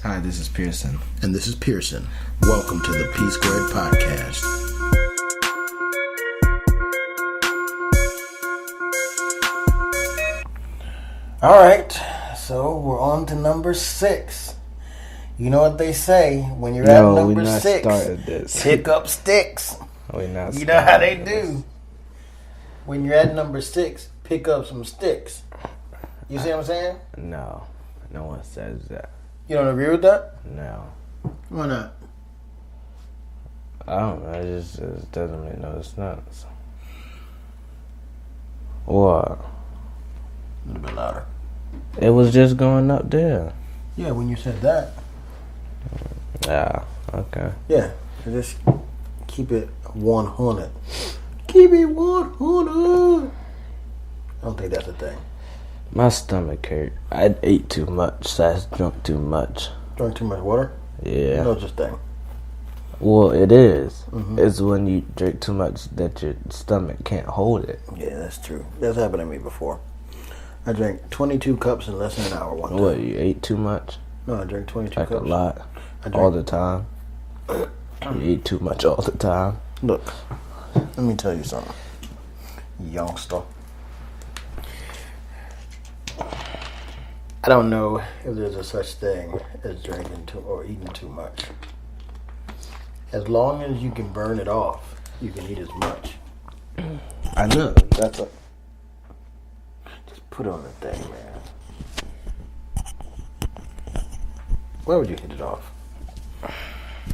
Hi, this is Pearson. And this is Pearson. Welcome to the P Squared Podcast. All right, so we're on to number 6. You know what they say when you're at number 6, pick up sticks. We're not. You know how they do. When you're at number 6, pick up some sticks. You see what I'm saying? No one says that. You don't agree with that? No. Why not? I don't know. It just doesn't make no sense. What? A little bit louder. It was just going up there. Yeah, when you said that. Yeah. Okay. Yeah, just keep it 100. Keep it 100. I don't think that's a thing. My stomach hurt. I ate too much, so I drunk too much. Drink too much water? Yeah. No such thing. Well, it is. Mm-hmm. It's when you drink too much that your stomach can't hold it. Yeah, that's true. That's happened to me before. I drank 22 cups in less than an hour one time. What, you ate too much? No, I drank 22 like cups. Like a lot? All the time? You eat too much all the time? Look, let me tell you something, youngster. I don't know if there's a such thing as drinking too or eating too much. As long as you can burn it off, you can eat as much. I know. That's a... Just put on the thing, man. Where would you hit it off?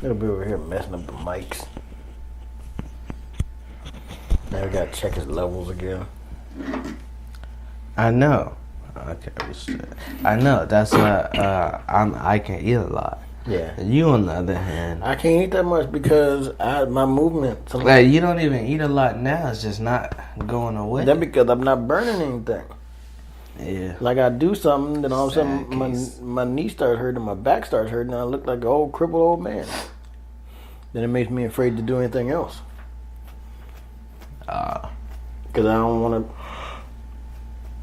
It'll be over here messing up the mics. Now we gotta check his levels again. I know. Okay, I know. That's why I can eat a lot. Yeah. You, on the other hand, I can't eat that much because my movement. Like, you don't even eat a lot now. It's just not going away. That's because I'm not burning anything. Yeah. Like I do something, then all of a sudden my knee starts hurting, my back starts hurting, and I look like an old crippled old man. Then it makes me afraid to do anything else. Because I don't want to.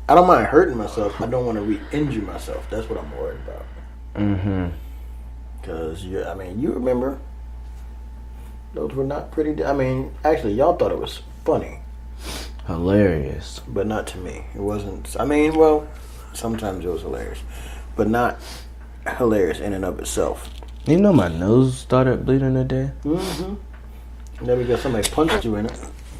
I don't mind hurting myself. I don't want to re-injure myself. That's what I'm worried about. Mm-hmm. Because you remember, those were not pretty. Actually, y'all thought it was funny, hilarious, but not to me. It wasn't. Sometimes it was hilarious, but not hilarious in and of itself. You know, my nose started bleeding today. Mm-hmm. That because somebody punched you in it.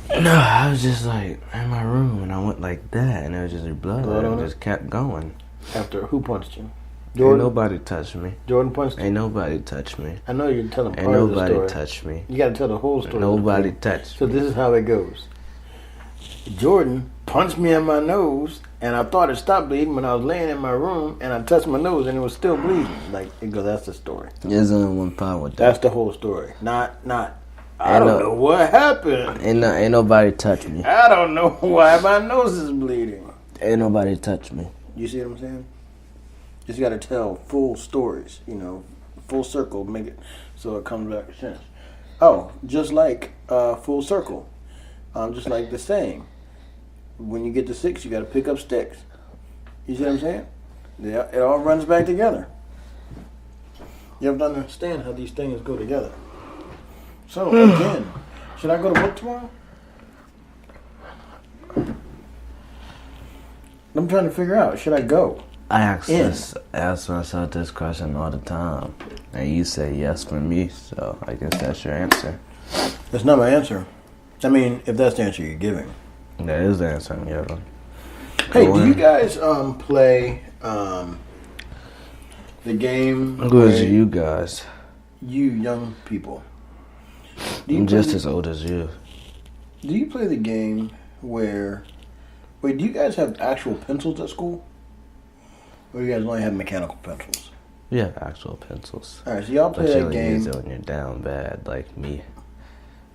No, I was just like in my room and I went like that, and it was just blood and it just kept going. After who punched you? Jordan? Ain't nobody touched me. Jordan punched you? Ain't nobody touched me. I know you're telling part Ain't of the story. nobody touched me. You got to tell the whole story. Nobody touched me. So this is how it goes. Jordan punched me in my nose, and I thought it stopped bleeding when I was laying in my room, and I touched my nose, and it was still bleeding. That's the story. There's only one problem with that. That's the whole story. Not. I don't know what happened. Ain't nobody touched me. I don't know why my nose is bleeding. Ain't nobody touched me. You see what I'm saying? Just got to tell full stories, full circle, make it so it comes back to sense. Oh, just like full circle. Just like the saying, when you get to 6, you got to pick up sticks. You see what I'm saying? Yeah, it all runs back together. You have to understand how these things go together. So, again, should I go to work tomorrow? I'm trying to figure out, should I go? I ask myself this question all the time. And you say yes for me, so I guess that's your answer. That's not my answer. If that's the answer you're giving. That is the answer I'm giving. Hey, do you guys play the game? Who is you guys? You young people. I'm just as old as you. Do you play the game where... Wait, do you guys have actual pencils at school? Or do you guys only have mechanical pencils? We have actual pencils. Alright, so y'all play that game... Use it when you're down bad, like me.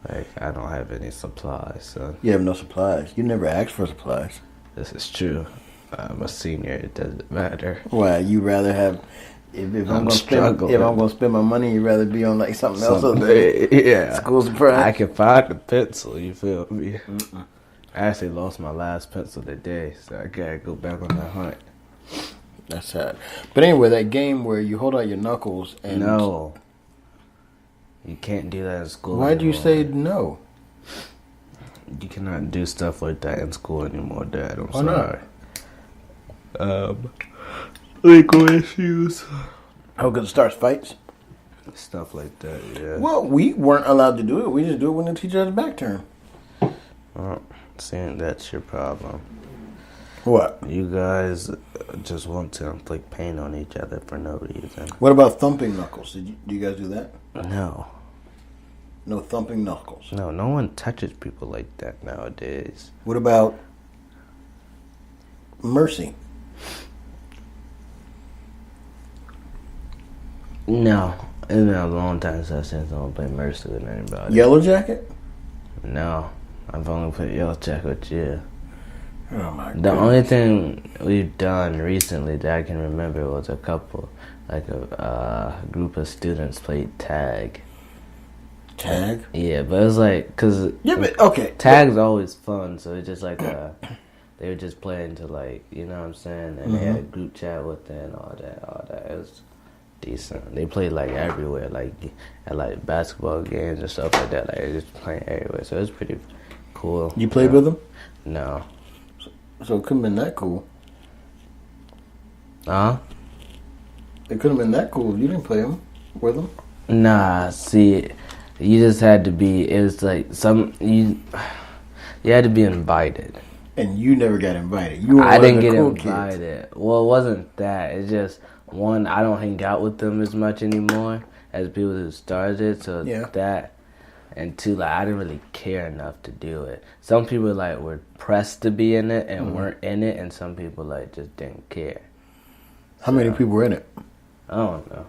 Like, I don't have any supplies, so... You have no supplies. You never asked for supplies. This is true. I'm a senior. It doesn't matter. Why? You rather have... If I'm gonna spend my money, you'd rather be on something else. Yeah. School surprise. I can find a pencil. You feel me? I actually lost my last pencil today, so I gotta go back on that hunt. That's sad. But anyway, that game where you hold out your knuckles and... No. You can't do that in school Why'd you anymore. say no? You cannot do stuff like that in school anymore, Dad. I'm Why not? sorry. Legal issues. Oh, because it starts fights? Stuff like that, yeah. Well, we weren't allowed to do it. We just do it when the teacher has a back turn. Well, seeing that's your problem. What? You guys just want to inflict pain on each other for no reason. What about thumping knuckles? Do you guys do that? No. No thumping knuckles. No one touches people like that nowadays. What about mercy? No. It's been a long time since I've seen someone play Mercy with anybody. Yellow jacket? No. I've only played Yellow Jacket with you. Oh my god. The only thing we've done recently that I can remember was a group of students played tag. Tag? Yeah, but it was like, cause Yeah, but okay. tag's always fun, so it's just like they were just playing to like, you know what I'm saying, and they had a group chat with it and all that. It was decent. They played like everywhere, like at like basketball games and stuff like that. Like they just playing everywhere, so it was pretty cool. You played with them? No. So it couldn't have been that cool. Huh? It couldn't have been that cool if you didn't play them with them. Nah, see, you just had to be. It was like you had to be invited. And you never got invited. You were I one of didn't the get cool invited. kids. Well, it wasn't that. It's just one. I don't hang out with them as much anymore as people who started it. So Yeah. that, and two, like I didn't really care enough to do it. Some people like were pressed to be in it and weren't in it, and some people like just didn't care. How many people were in it? I don't know,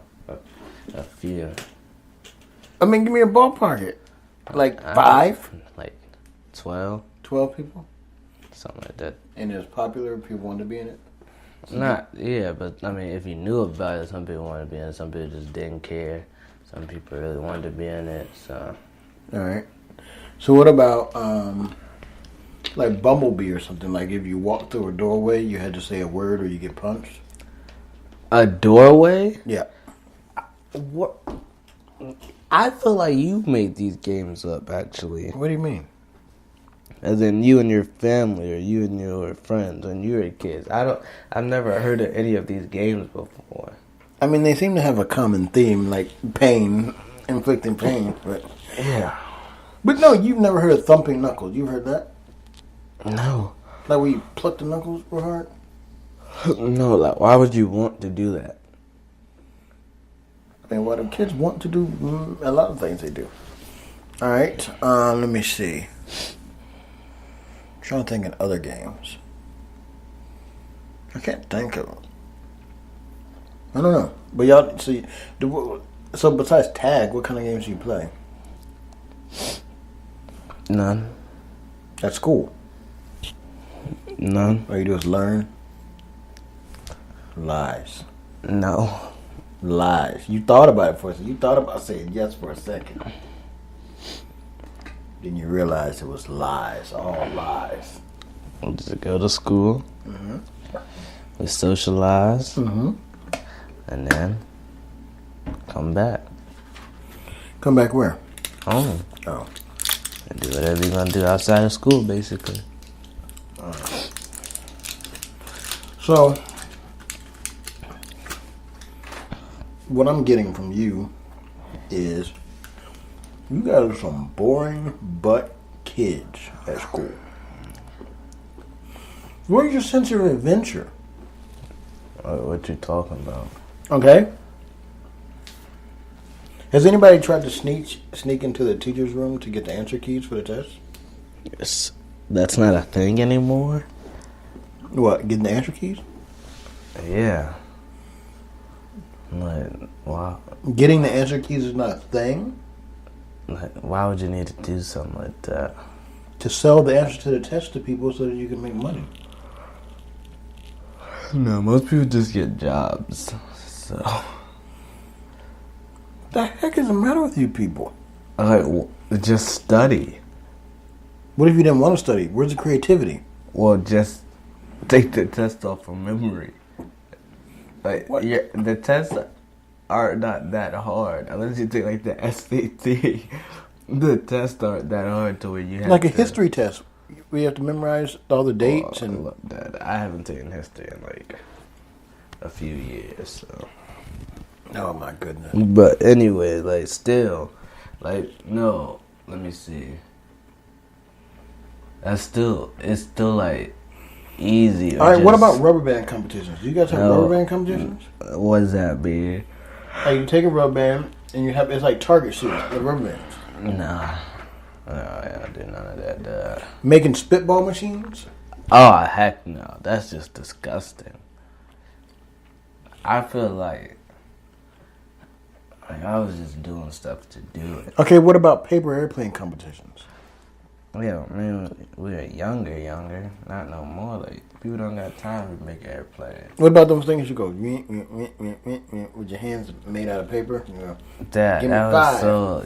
a few. I mean, give me a ballpark. It like 5, like 12, 12 people, something like that. and it was popular. People wanted to be in it. But I mean, if you knew about it, some people wanted to be in it, some people just didn't care. Some people really wanted to be in it, so. All right. So what about like Bumblebee or something? Like if you walk through a doorway, you had to say a word or you get punched. A doorway? Yeah. What? I feel like you made these games up, actually. What do you mean? As in you and your family, or you and your friends when you were kids. I've never heard of any of these games before. I mean, they seem to have a common theme, like pain, inflicting pain. But Yeah. But no, you've never heard of thumping knuckles. You've heard that? No. Like where you pluck the knuckles real hard? No, like, why would you want to do that? I mean, well, the kids want to do a lot of things they do. All right, let me see. I'm trying to think of other games. I can't think of them. I don't know. But y'all, so besides tag, what kind of games do you play? None. At school? None. All you do is learn? Lies. No. Lies. You thought about it for a second. You thought about saying yes for a second. Then you realized it was lies. All lies. We just go to school. Mm-hmm. We socialize. Mm-hmm. And then come back. Come back where? Home. Oh. And do whatever you're going to do outside of school, basically. So, what I'm getting from you is you guys are some boring butt kids at school. Where's your sense of adventure? What you talking about? Okay. Has anybody tried to sneak into the teacher's room to get the answer keys for the test? Yes. That's not a thing anymore? What, getting the answer keys? Yeah. Like, wow. Getting the answer keys is not a thing? Like, why would you need to do something like that? To sell the answer to the test to people so that you can make money. No, most people just get jobs. So, What the heck is the matter with you people? like, just study. What if you didn't want to study? Where's the creativity? Well, just take the test off from memory. Like What? the tests are not that hard unless you take like the SAT. The tests aren't that hard to where you have Like a to, history test. We have to memorize all the dates and. Look, Dad, I haven't taken history in like a few years. So. Oh my goodness. But anyway, like still, like no. Let me see. It's still like easy. All right. What about rubber band competitions? Do you guys have rubber band competitions? What does that mean? Like you take a rubber band and it's like target shooting with rubber bands. No, I don't do none of that. Making spitball machines. Oh heck no, that's just disgusting. I feel like I was just doing stuff to do it. Okay, what about paper airplane competitions? Yeah, I mean, we were younger, not no more. Like, people don't got time to make airplanes. What about those things you go with your hands made out of paper? You know, That give me was 5. so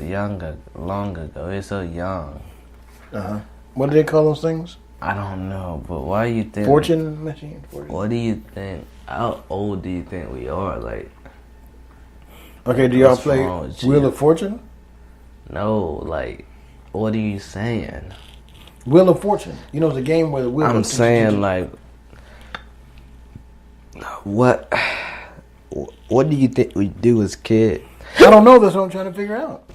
long ago. We're so young. What do they call those things? I don't know, but why do you think... Fortune machine? What do you think... How old do you think we are? Like... Okay, do y'all what's play wrong with Wheel you? of Fortune? No, like... What are you saying? Wheel of Fortune. You know, it's a game where the wheel... I'm saying, like... What do you think we do as kids? I don't know. That's what I'm trying to figure out.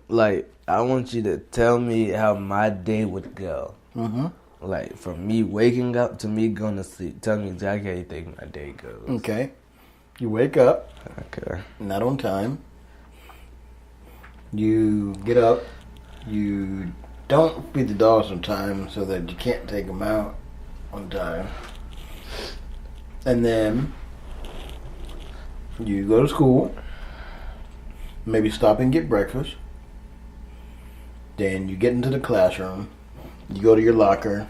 Like, I want you to tell me how my day would go. Mm-hmm. Like, from me waking up to me going to sleep. Tell me exactly how you think my day goes. Okay. You wake up. Okay. Not on time. You get up. You don't feed the dogs on time so that you can't take them out on time. And then you go to school. Maybe stop and get breakfast. Then you get into the classroom. You go to your locker.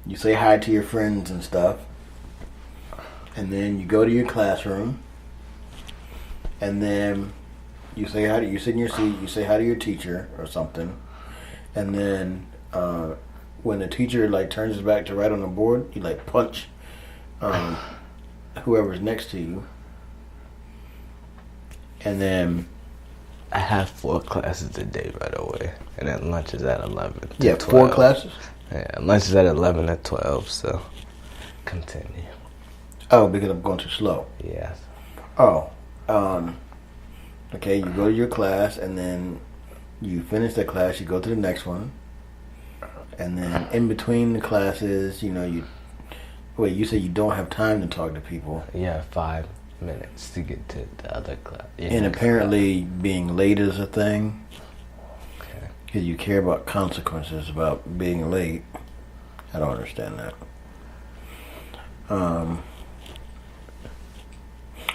You say hi to your friends and stuff. And then you go to your classroom. And then you say hi to, you sit in your seat, you say hi to your teacher or something. And then when the teacher like turns his back to write on the board, you like punch whoever's next to you. And then I have 4 classes a day, by the way. And then lunch is at 11 to yeah, 12. 4 classes? Yeah, lunch is at 11 to 12, so continue. Oh, because I'm going too slow. Yes. Oh. Okay, you go to your class and then you finish that class, you go to the next one. And then in between the classes, you know, you say you don't have time to talk to people. Yeah, 5 minutes to get to the other class. Yeah, And apparently being late is a thing. Okay. Because you care about consequences about being late. I don't understand that.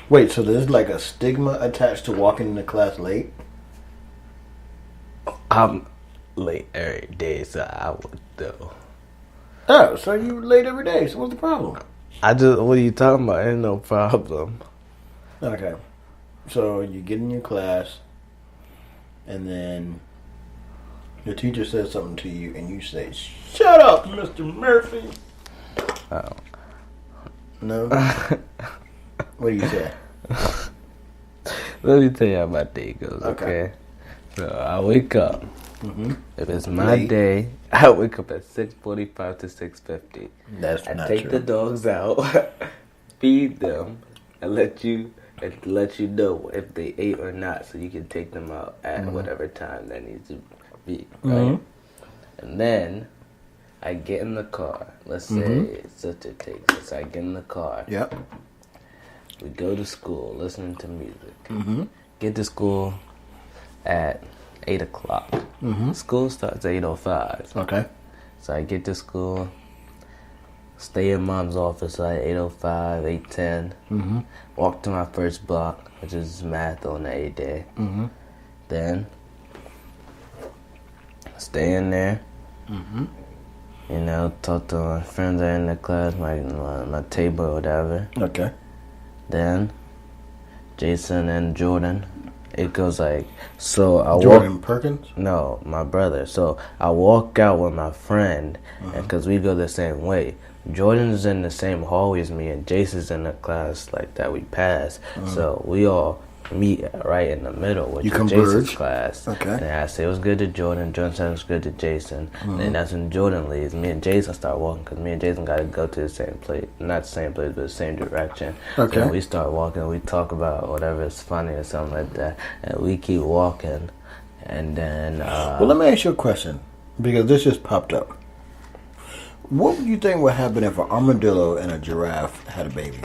Wait, so there's like a stigma attached to walking into class late? I'm late every day, so I would though. Oh, so you late every day. So what's the problem? What are you talking about? Ain't no problem. Okay. So you get in your class, and then your teacher says something to you, and you say, "Shut up, Mr. Murphy." Oh. No? What do you say? Let me tell you how my day goes, okay? So I wake up. Mm-hmm. If it's my day, I wake up at 6:45 to 6:50. That's I not take true. the dogs out, feed them, and let you know if they ate or not, so you can take them out at whatever time that needs to be, right? And then I get in the car. Let's say it's such a take. So I get in the car. Yep. We go to school, listening to music. Get to school at 8 o'clock. School starts at 8:05. Okay. So I get to school, stay in mom's office at 8:05, 8:10. Walk to my first block, which is math on the A day. Then stay in there. You know, talk to my friends that are in the class, my table or whatever. Okay. Then Jason and Jordan. It goes like, so I Jordan Perkins? No, my brother. So I walk out with my friend, because we go the same way. Jordan's in the same hallway as me, and Jason's in the class like that we passed. So we all meet right in the middle, which You is converge. Jason's class. Okay. And I say it was good to Jordan. Jordan said it was good to Jason. And then that's when Jordan leaves. Me and Jason start walking because me and Jason got to go to the same place. Not the same place, but the same direction. Okay. So we start walking. We talk about whatever is funny or something like that. And we keep walking. And then... Well, let me ask you a question, because this just popped up. What would you think would happen if an armadillo and a giraffe had a baby?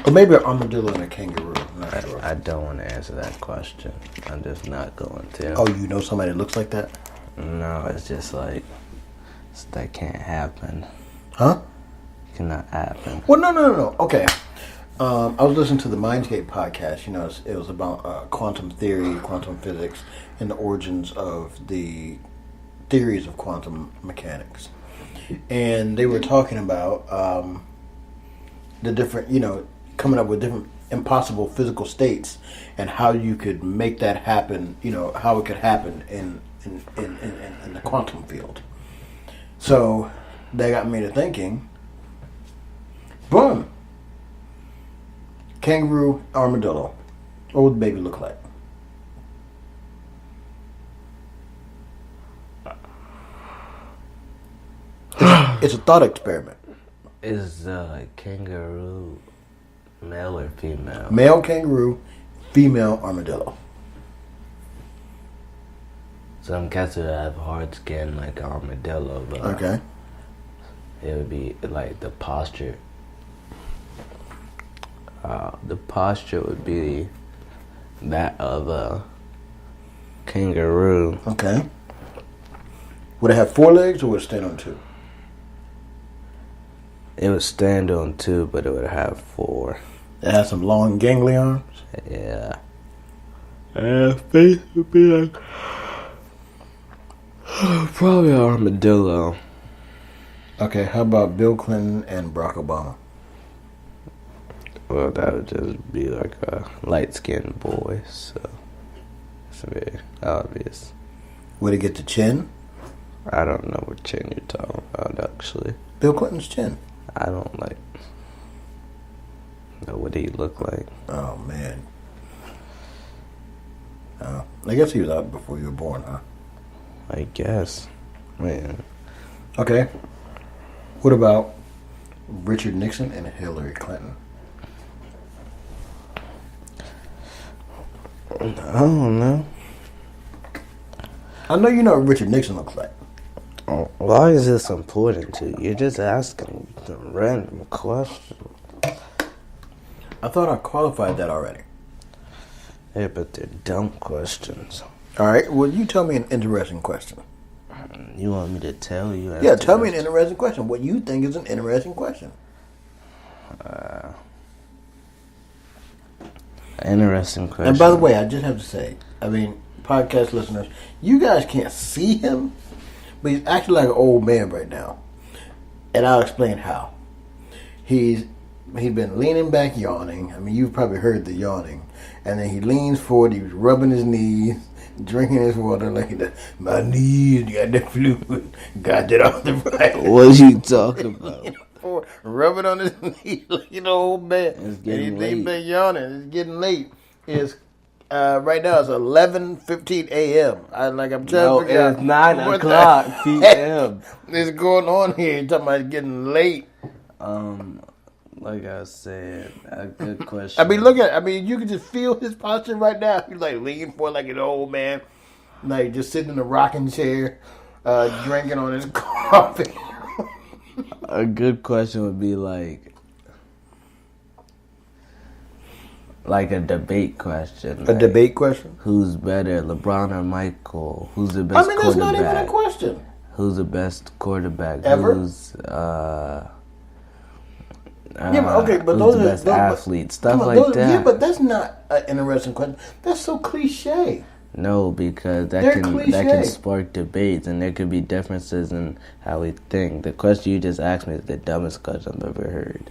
Or maybe an armadillo and a kangaroo. I'm not sure. I don't want to answer that question. I'm just not going to. Oh, you know somebody that looks like that? No, it's just like... that can't happen. Huh? It cannot happen. Well, no. Okay. I was listening to the Mindscape podcast. You know, it was about quantum theory, quantum physics, and the origins of the theories of quantum mechanics. And they were talking about the different, coming up with different impossible physical states and how you could make that happen. How it could happen in the quantum field. So that got me to thinking. Boom. Kangaroo, armadillo. What would the baby look like? It's a thought experiment. Is kangaroo male or female? Male kangaroo, female armadillo. Some cats would have hard skin like an armadillo, but Okay. it would be like the posture. The posture would be that of a kangaroo. Okay. Would it have 4 legs or would it stand on 2? It would stand on 2, but it would have 4. It has some long gangly arms. Yeah. And face would be like probably an armadillo. Okay, how about Bill Clinton and Barack Obama? Well, that would just be like a light-skinned boy, so it's very obvious. Would it get the chin? I don't know what chin you're talking about, actually. Bill Clinton's chin. I don't know what he look like. Oh, man. I guess he was out before you were born, huh? I guess. Man. Okay. What about Richard Nixon and Hillary Clinton? I don't know. I know you know what Richard Nixon looks like. Why is this important to you? You're just asking a random question. I thought I qualified that already. Yeah, but they're dumb questions. All right. Well, you tell me an interesting question. You want me to tell you? Yeah, tell me an interesting question. What you think is an interesting question? Interesting question. And by the way, I just have to say, podcast listeners, you guys can't see him, but he's acting like an old man right now. And I'll explain how. He's been leaning back, yawning. You've probably heard the yawning. And then he leans forward, he's rubbing his knees, drinking his water like that. My knees got the fluid. Got it off the right. What you talking about? Rubbing on his knees like an old man. It's getting late. He's been yawning. It's getting late. It's right now it's 11:15 a.m. I'm trying to figure out. It's 9 o'clock p.m. It's going on here. You're talking about it's getting late. Like I said, a good question. You can just feel his posture right now. He's like leaning forward like an old man, like just sitting in a rocking chair, drinking on his coffee. A good question would be like a debate question. A debate question? Who's better, LeBron or Michael? Who's the best quarterback? That's not even a question. Who's the best quarterback? Ever? Who's but who's those the are best athlete? Stuff like that. Yeah, but that's not an interesting question. That's so cliche. No, because that can spark debates, and there could be differences in how we think. The question you just asked me is the dumbest question I've ever heard.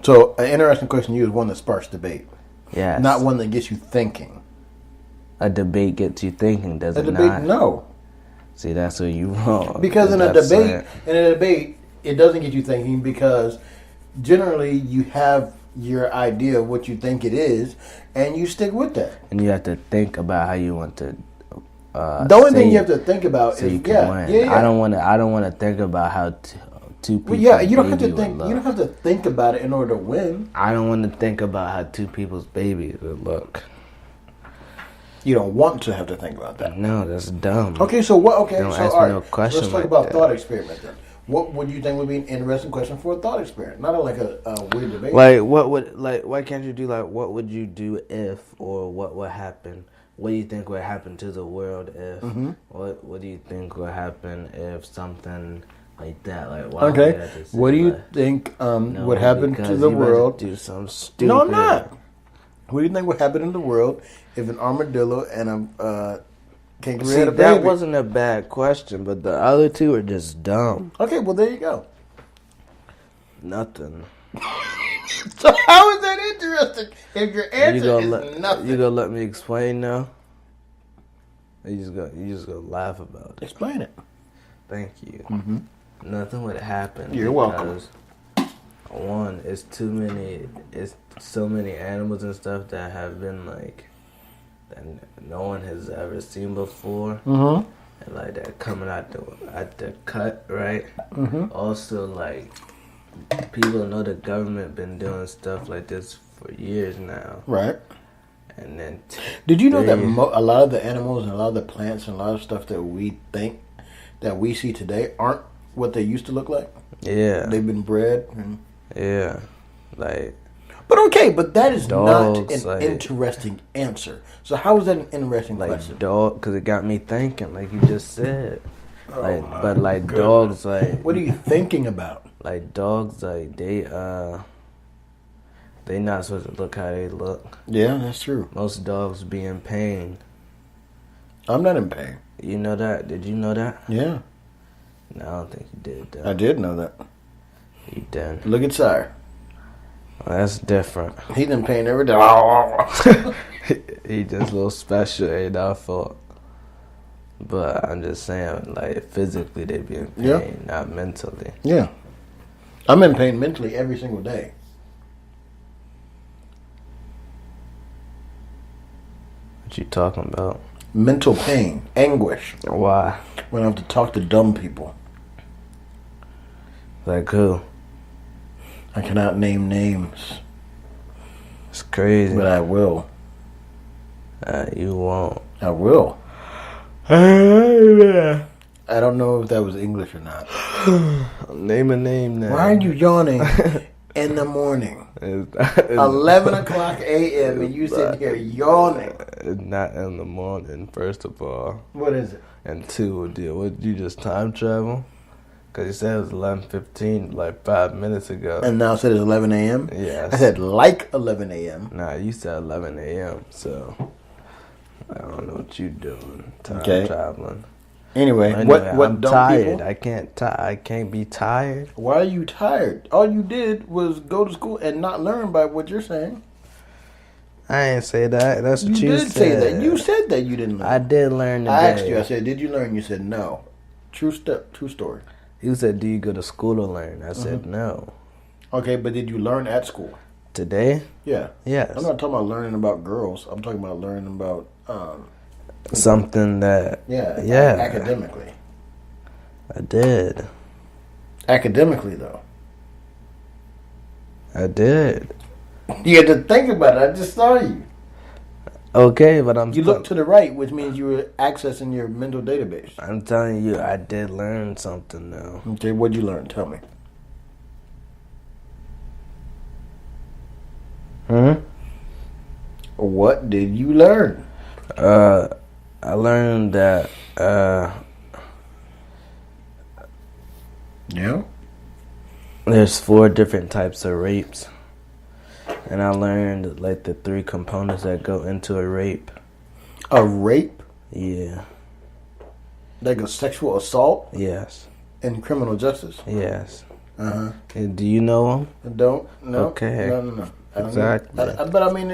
So, an interesting question to you is one that sparks debate. Yes. Not one that gets you thinking. A debate gets you thinking, does it not? A debate, no. See, that's where you wrong. Because in a debate, it doesn't get you thinking because generally you have your idea of what you think it is, and you stick with that. And you have to think about how you want to. The only thing you have to think about is yeah. I don't want to think about how two people. Well, yeah, you don't have to think. You don't have to think about it in order to win. I don't want to think about how two people's babies would look. You don't want to have to think about that. No, that's dumb. Okay, so what? Okay, don't so ask me no question let's talk like about that. thought experiment then. What would you think would be an interesting question for a thought experiment? Not like a weird debate. Like what would why can't you do like what would you do if or what would happen? What do you think would happen to the world if? Mm-hmm. What do you think would happen if something like that? Like why Okay, would you have to say, what do you like, think no, would happen because to the you about world? to do something stupid. No, I'm not. What do you think would happen in the world if an armadillo and a kangaroo See, had a baby? that wasn't a bad question, but the other two are just dumb. Okay, well there you go. Nothing. So how is that interesting if your answer is nothing? You gonna let me explain now? You just gonna laugh about it. Explain it. Thank you. Mm-hmm. Nothing would happen. You're welcome. One, it's too many. It's so many animals and stuff that have been like that no one has ever seen before, Mm-hmm. and like that coming at the cut, right? Mm-hmm. Also, like people know the government been doing stuff like this for years now, Right. and then Did you know that a lot of the animals and a lot of the plants and a lot of stuff that we think that we see today aren't what they used to look like? yeah, They've been bred. yeah, like. But okay, but that is not Dogs, an like- interesting answer. So how is that an interesting Like question? dog, because it got me thinking, like you just said. But like dogs, like What are you thinking about? like dogs, like they not supposed to look how they look. Yeah, that's true. Most dogs be in pain. I'm not in pain. You know that? Did you know that? Yeah, No, I don't think you did. Though. I did know that. You didn't. Look at Sire. Well, that's different. He's in pain every day. He just a little special, ain't our fault. But I'm just saying, like physically they be in pain, Yeah. not mentally. Yeah. I'm in pain mentally every single day. What you talking about? Mental pain, anguish, Why? when I have to talk to dumb people. Like who? I cannot name names, It's crazy. but I will. You won't. I will. I don't know if that was English or not. Name a name now. Why are you yawning in the morning? 11 o'clock a.m. and you sitting here yawning. It's not in the morning, first of all. What is it? And two, would you just time travel? Because you said it was 11:15 like 5 minutes ago. And now it said it's 11 a.m.? Yes. I said like 11 a.m. Nah, you said 11 a.m., so I don't know what you doing. Time Okay. traveling. Anyway, Anyway, what I'm dumb tired. people? I can't be tired. Why are you tired? All you did was go to school and not learn by what you're saying. I ain't say that. That's what you did said. say that. You said that you didn't learn. I did learn today. I asked you. I said, "Did you learn?" You said, "No." True story. You said, do you go to school to learn? I said, no. Okay, but did you learn at school? Today? Yeah. Yes. I'm not talking about learning about girls. I'm talking about learning about Something that... yeah. Academically. I did. Academically, though. I did. You had to think about it. I just saw you. Okay, but I'm... You look to the right, which means you were accessing your mental database. I'm telling you, I did learn something, though. Okay, what'd you learn? Tell me. What did you learn? I learned that, Yeah. there's 4 different types of rapes. And I learned, like, the 3 components that go into a rape. A rape? Yeah. Like a sexual assault Yes. in criminal justice? Yes. Uh-huh. And do you know them? Don't? No. Okay. No. I don't Exactly. know. But I mean,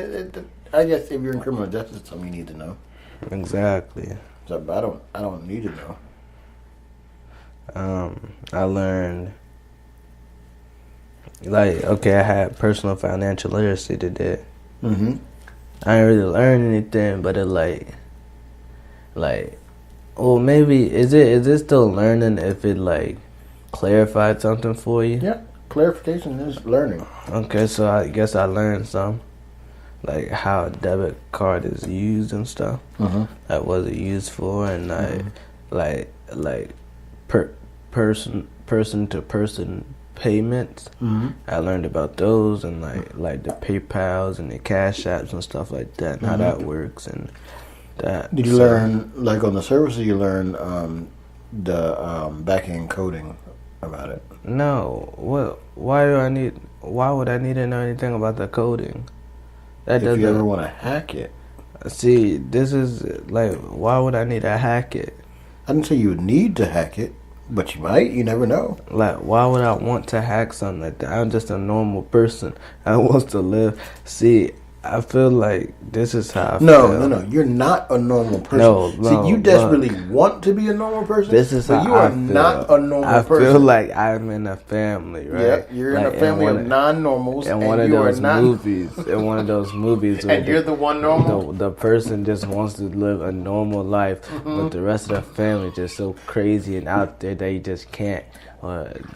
I guess if you're in criminal justice, it's something you need to know. Exactly. So, but I don't need to know. I learned, like, okay, I had personal financial literacy today. Mm-hmm. I didn't really learn anything, but it well, maybe is it still learning if it like clarified something for you? Yeah, clarification is learning. Okay, so I guess I learned some, like how a debit card is used and stuff. Mm-hmm. Like what it's used for, and like person to person payments. Mm-hmm. I learned about those and like the PayPal's and the Cash Apps and stuff like that, and how that works and that. Did you learn, like on the services, you learn the back-end coding about it? No. What? Why would I need to know anything about the coding? That If you ever want to hack it. See, this is like, why would I need to hack it? I didn't say you would need to hack it, but you might. You never know. Like, why would I want to hack something like that? I'm just a normal person. I want to live. See, I feel like this is how I feel. No. You're not a normal person. No, See, you desperately want to be a normal person. This is but how you are I feel. not a normal person. I feel like I'm in a family, right? Yeah, you're in a family of non-normals, in and one of you are those not. movies. In one of those movies, where And you're the one normal. The person just wants to live a normal life, but the rest of the family just so crazy and out there they just can't.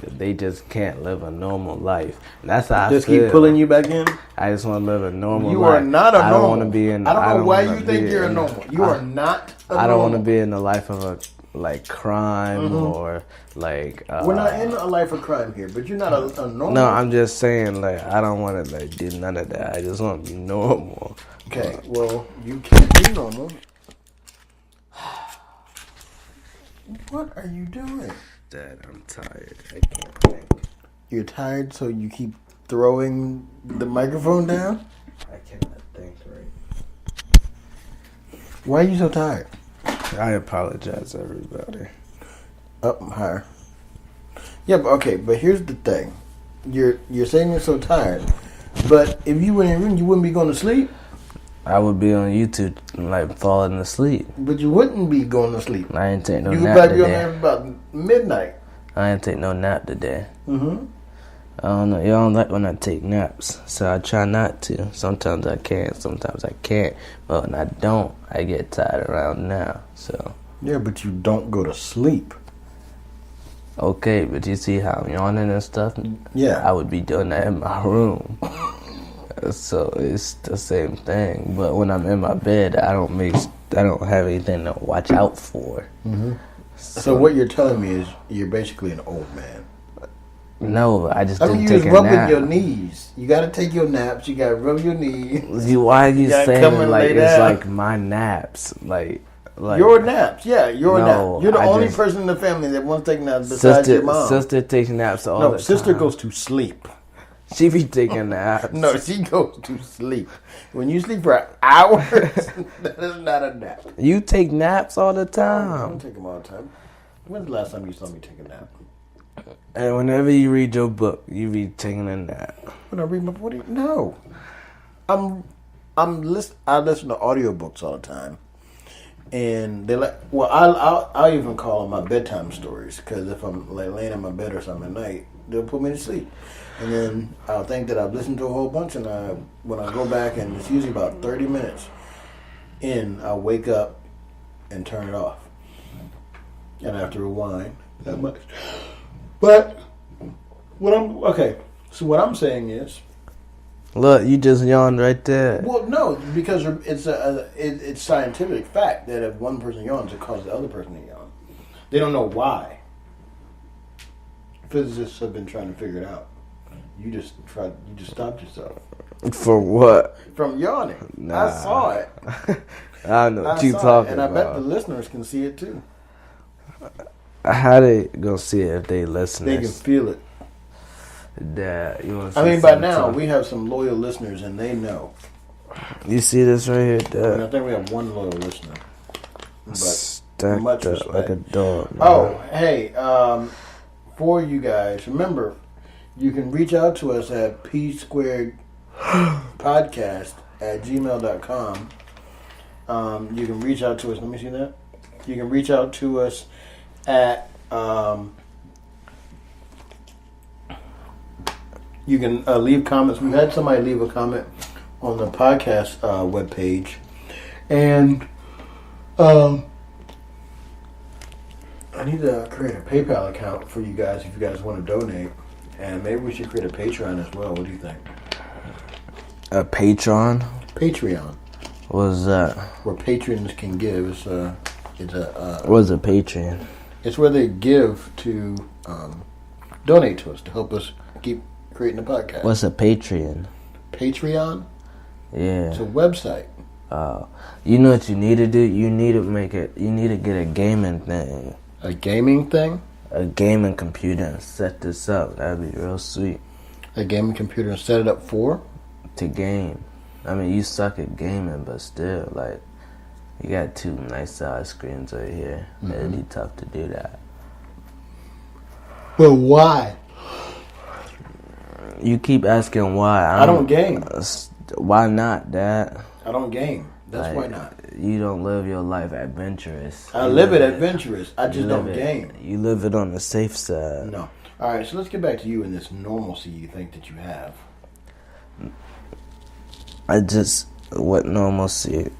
They just can't live a normal life. And that's how Just I feel. keep pulling you back in. I just want to live a normal life. You are not a normal. I don't want to be in. I don't know why you wanna think be you're a in- normal. You are not a normal. I don't want to be in the life of a like crime or like. We're not in a life of crime here, but you're not a normal. No, I'm just saying like I don't want to like do none of that. I just want to be normal. Okay, well, you can't be normal. What are you doing? Dad, I'm tired. I can't think. You're tired, so you keep throwing the microphone down? I cannot think right. Why are you so tired? I apologize, everybody. Up higher. Yeah, but here's the thing. You're saying you're so tired, but if you were in your room, you wouldn't be going to sleep. I would be on YouTube like falling asleep. But you wouldn't be going to sleep. I ain't take no You could nap probably be on there today. about midnight. I ain't take no nap today. Mm-hmm. I don't know. Y'all don't like when I take naps, so I try not to. Sometimes I can, sometimes I can't. But when I don't, I get tired around now. So Yeah, but you don't go to sleep. okay, but you see how I'm yawning and stuff? Yeah. I would be doing that in my room. So it's the same thing. But when I'm in my bed, I don't have anything to watch out for. Mm-hmm. So what you're telling me is you're basically an old man. No, I just I didn't mean, you was take a rubbing nap. your knees. You got to take your naps. You got to rub your knees. Why are you gotta saying come it and like lay it's down. like my naps? Like Your naps, yeah, your No, nap. You're the I only just- person in the family that wants to take naps besides your mom. Sister takes naps all no, the sister time. goes to sleep. She be taking naps. No, she goes to sleep. When you sleep for hours, that is not a nap. You take naps all the I don't time. take them all the time. When's the last time you saw me take a nap? And whenever you read your book, you be taking a nap. When I read my book, no. I listen to audiobooks all the time. And they like, well, I'll even call them my bedtime stories, because if I'm like laying in my bed or something at night, they'll put me to sleep. And then I'll think that I've listened to a whole bunch, and when I go back, and it's usually about 30 minutes in, I'll wake up and turn it off. And I have to rewind that much. But what I'm saying is, Look, you just yawned right there. well, no, because it's scientific fact that if one person yawns, it causes the other person to yawn. They don't know why. Physicists have been trying to figure it out. You just stopped yourself For what? from yawning. Nah. I saw it. I don't know what you saw it, talking and I bet the about. listeners can see it too. How they gonna see it if they They can listeners? feel it. Dad, you wanna I see mean, by something now too? we have some loyal listeners, and they know. You see this right here, Dad? And I think we have one loyal listener. But Stacked much up like a respect. dog. Man. Oh, hey, for you guys, remember, you can reach out to us at p2podcast@gmail.com. You can reach out to us. Let me see that. You can reach out to us at You can leave comments. We've had somebody leave a comment on the podcast webpage. And I need to create a PayPal account for you guys if you guys want to donate. And maybe we should create a Patreon as well. What do you think? A Patreon? Patreon. What's that? Where patrons can give. What's a Patreon? It's where they give to donate to us to help us keep creating the podcast. What's a Patreon? Patreon? Yeah. It's a website. You know what you need to do? You need to get a gaming thing. A gaming thing? A gaming computer and set this up. That'd be real sweet. A gaming computer and set it up for? To game. I mean, you suck at gaming, but still, like, you got 2 nice size screens right here. Mm-hmm. It'd be tough to do that. But why? You keep asking why. I don't game. Why not, Dad? I don't game. That's why not. You don't live your life adventurous. I live it adventurous. I just don't game. You live it on the safe side. No. All right, so let's get back to you and this normalcy you think that you have. What normalcy?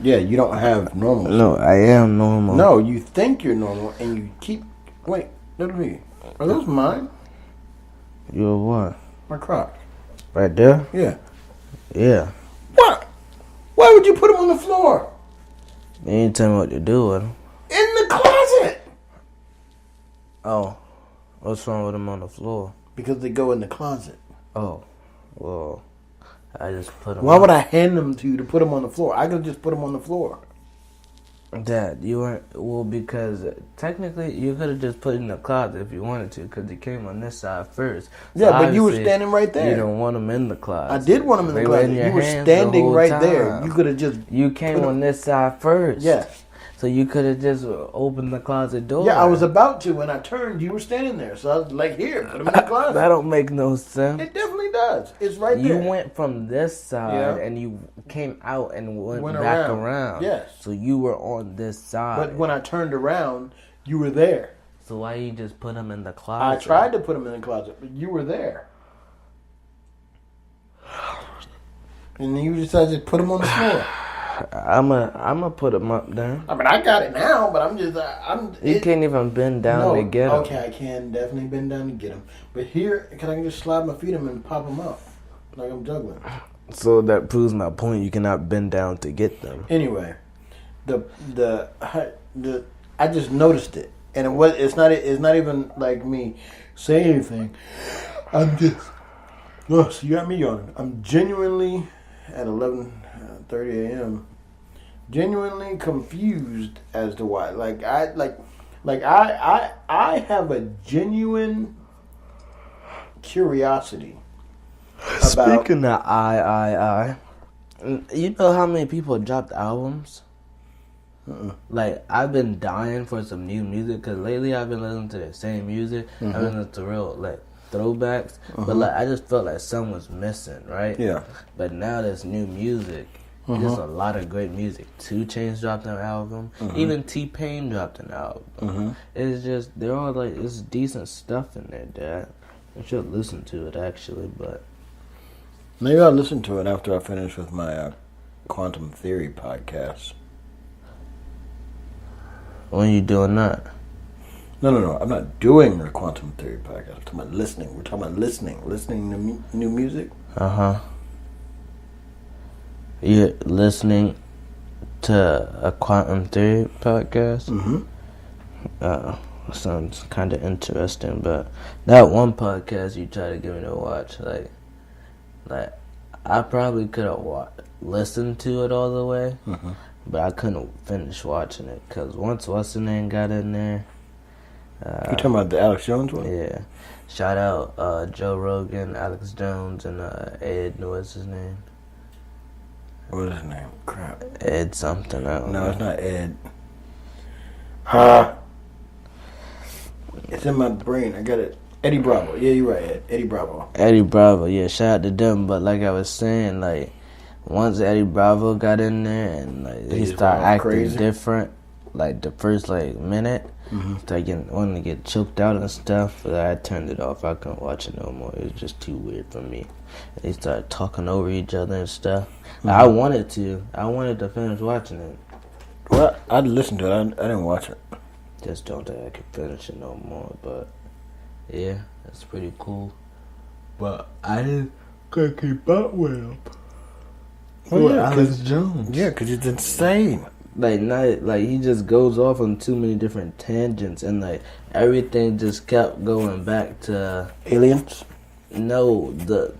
Yeah, you don't have normalcy. No, I am normal. No, you think you're normal and you keep... Wait, look at me. Are those mine? You're what? My Crocs. Right there? Yeah. Yeah. What? Why would you put them on the floor? You ain't tell me what to do with them. In the closet! Oh. What's wrong with them on the floor? Because they go in the closet. Oh. Well, I just put them... Why would I hand them to you to put them on the floor? I could just put them on the floor. Dad, you weren't... Well, because technically you could have just put it in the closet if you wanted to, because it came on this side first. So yeah, but you were standing right there. You don't want them in the closet. I did want them in the closet. You were standing right there. You could have just... You came on this side first. Yes. So you could have just opened the closet door. Yeah, I was about to. When I turned, you were standing there. So I was like, here, put them in the closet. That don't make no sense. It definitely does. It's right there. You went from this side and you came out and went back around. Yes. So you were on this side. But when I turned around, you were there. So why you just put them in the closet? I tried to put them in the closet, but you were there. And then you decided to put them on the floor. I'ma put them up there. I mean, I got it now, but I'm just... You can't even bend down to get them. Okay, I can definitely bend down to get them. But here, can I just slide my feet in and pop them up? Like I'm juggling. So that proves my point. You cannot bend down to get them. Anyway, I just noticed it. And it's not even like me saying anything. I'm just... Oh, so you got me yawning. I'm genuinely, at 11:30 a.m., genuinely confused as to why. I have a genuine curiosity about... Speaking of you know how many people dropped albums? Like, I've been dying for some new music, because lately I've been listening to the same music. I've been listening to real, like, throwbacks. But, like, I just felt like something was missing, right? Yeah. But now there's new music. There's a lot of great music. 2 Chainz dropped an album. Even T-Pain dropped an album. It's just, they're all like, it's decent stuff in there, Dad. I should listen to it, actually, but... Maybe I'll listen to it after I finish with my Quantum Theory podcast. When you doing that? No. I'm not doing the Quantum Theory podcast. I'm talking about listening. We're talking about listening. Listening to new music. You're listening to a Quantum Theory podcast? Sounds kind of interesting, but that one podcast you tried to get me to watch, like I probably could have listened to it all the way, but I couldn't finish watching it, because once what's the name got in there. You talking about the Alex Jones one? Yeah. Shout out Joe Rogan, Alex Jones, and Ed, what's his name? What is his name? Crap. Ed something. I don't know. No, it's not Ed. It's in my brain. I got it. Eddie Bravo. Yeah, you're right, Ed. Eddie Bravo. Eddie Bravo. Yeah, shout out to them. But like I was saying, like, once Eddie Bravo got in there and like he started acting different, like the first like minute, wanting to get choked out and stuff. But I turned it off. I couldn't watch it no more. It was just too weird for me. They started talking over each other and stuff. I wanted to finish watching it. Well, I'd listen to it. I didn't watch it. Just don't think I can finish it no more. But yeah, that's pretty cool. But I didn't keep up with him. Well, yeah, Alex Jones. Yeah, because it's insane. Like he just goes off on too many different tangents, and like everything just kept going back to Aliens? No, the